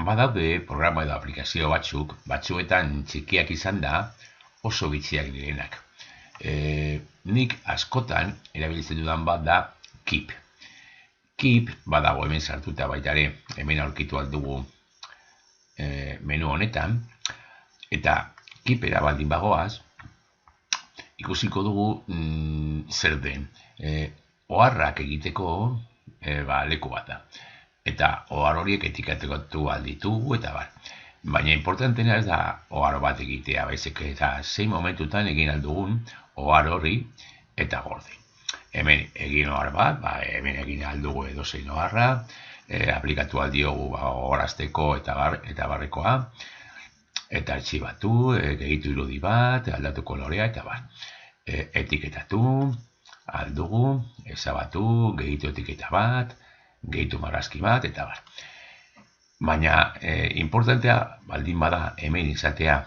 badaude programa edo aplikazio batzuetan txikiak izan da oso bitxiak direnak. Nik askotan erabiltzen dudan bat da Keep. Keep badago hemen sartuta baita ere, hemen aurkitu aldugu menu honetan, eta Keepera baldin bagoaz, ikusiko dugu zer den. Oharrak egiteko leku bat da. Eta ohar horiek etiketatu alditugu eta bar. Baina importantena ez da ohar bat egitea, baizik eta zein momentutan egin aldugun ohar hori eta gorde. Hemen egin ohar bat, hemen egin aldugu edozein oharra, aplikatu aldiogu oharazteko eta barrekoa, eta artxibatu, gehitu irudi bat, aldatu kolorea eta bar. Etiketatu aldugu, ezabatu, gehitu etiketa bat, gehitu marrazki bat, eta bar. Baina, importantea, baldin bada, hemen izatea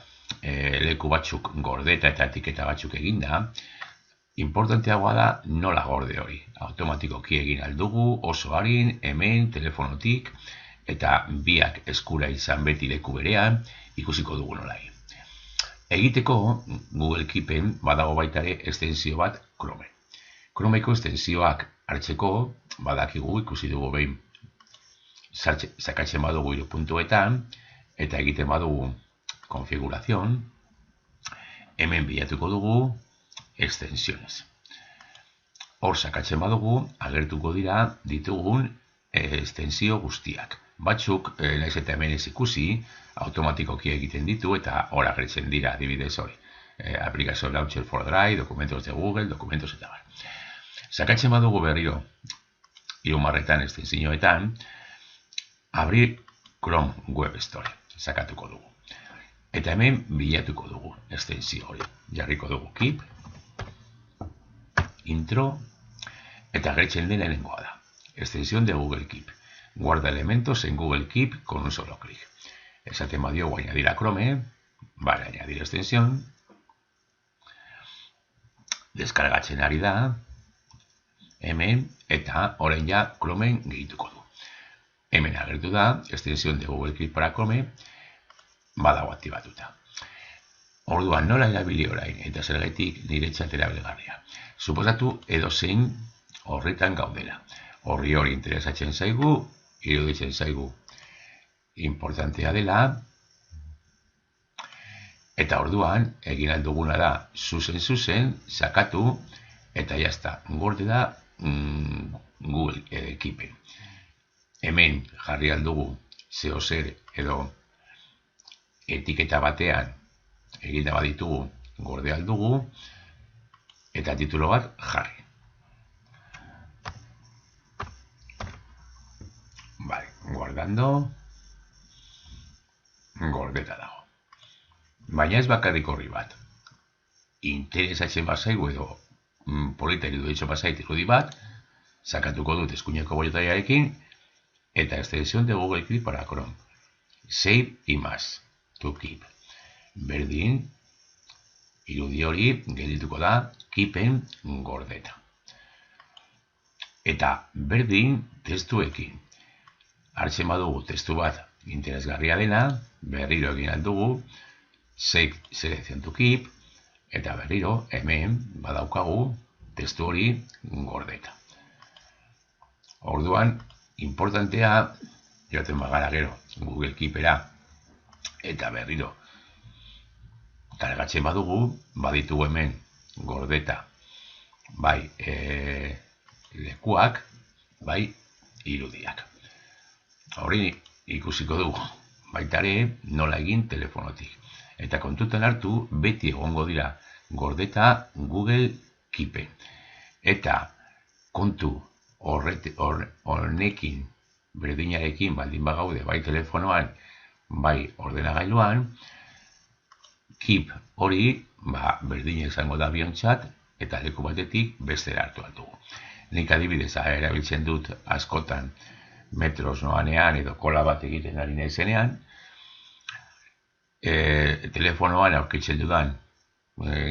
leku batzuk gordeta eta etiketa batzuk eginda, importanteagoa da nola gorde hori. Automatikoki egin aldugu, oso harin, hemen, telefonotik, eta biak eskura izan beti leku berean, ikusiko dugu nola egin. Egiteko, Google Keepen badago baitare estensio bat Chrome. Chromeko estensioak hartzeko, badakigu ikusi dugu behin sakatzen badugu 3 puntuetan, eta egiten badugu konfigurazion, hemen bilatuko dugu extensiones. Hor sakatzen badugu, agertuko dira ditugun estensio guztiak. Batzuk, naiz eta hemen ez ikusi, automatikoki egiten ditu eta hor agertzen dira adibidez hori. Aplikazio Launcher for Drive, dokumentos de Google, dokumentos eta bar. Sakatzen badugu berriro, 3 estensioetan, abrir Chrome Web Store, sakatuko dugu. Eta hemen bilatuko dugu estensio hori. Jarriko dugu Keep, Intro, eta agertzen den lehenengoa da. Extensión de Google Keep. Guarda elementos en Google Keep con un solo clic. Esaten badiogu añadir a Chrome, vale, añadir extensión, deskargatzen ari da, hemen, eta orain ja Chromen gehituko du. Hemen agertu da, extensión de Google Keep para Chrome, badago aktibatuta. Orduan nola erabili orain, eta zergatik niretzat erabilgarria. Suposatu edozein horretan gaudela. Horri hori interesatzen zaigu, iruditzen zaigu importantea dela, eta orduan egin alduguna da zuzen, sakatu, eta jazta, gorde da Google Keepen. Hemen jarri aldugu zeo zer edo etiketa batean egita baditugu gorde aldugu, eta titulo bat jarri. Vale, guardando, gordeta dago. Baina ez bakarrik horri bat. Interesatzen bazaigu edo polita iruditzen bazait irudi bat, sakatuko dut eskuineko boletaiarekin, eta extensión de Google Keep para Chrome. Save image to keep. Berdin, irudi hori geldituko da Keepen gordeta. Eta berdin testuekin. Hartzen badugu testu bat interesgarria dena, berriro egin aldugu, Save Selection to Keep, eta berriro hemen badaukagu testu hori gordeta. Orduan, importantea, joaten bagara gero Google Keepera, eta berriro kargatzen badugu, baditugu hemen gordeta, bai lekuak, bai irudiak. Hori ikusiko dugu, baitare nola egin telefonotik. Eta kontutan hartu, beti egongo dira gordeta Google Keepen. Eta kontu honekin, berdinarekin baldin bagaude, bai telefonoan, bai ordenagailuan, Keep hori, berdina izango da biontzat, eta leku batetik bestera hartu altugu. Nik adibidez erabiltzen dut askotan metros noanean edo kola bat egiten ari naizenean, telefonoan aurkitzen dudan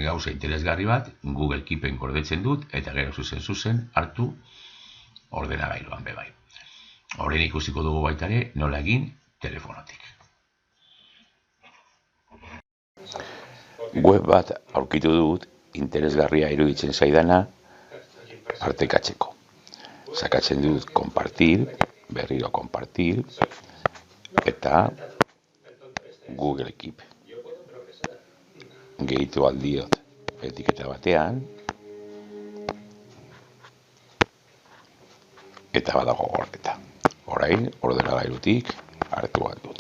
gauza interesgarri bat, Google Keepen gordetzen dut, eta gero zuzen hartu ordenagailuan bebai. Horren ikusiko dugu baitare nola egin telefonotik. Web bat aurkitu dut interesgarria iruditzen zaidana partekatzeko. Sakatzen dut konpartir, berriro konpartir, eta Google Keep. Gehitu aldiot etiketa batean, eta badago gordeta. Orain, ordenagailutik hartu bat dut.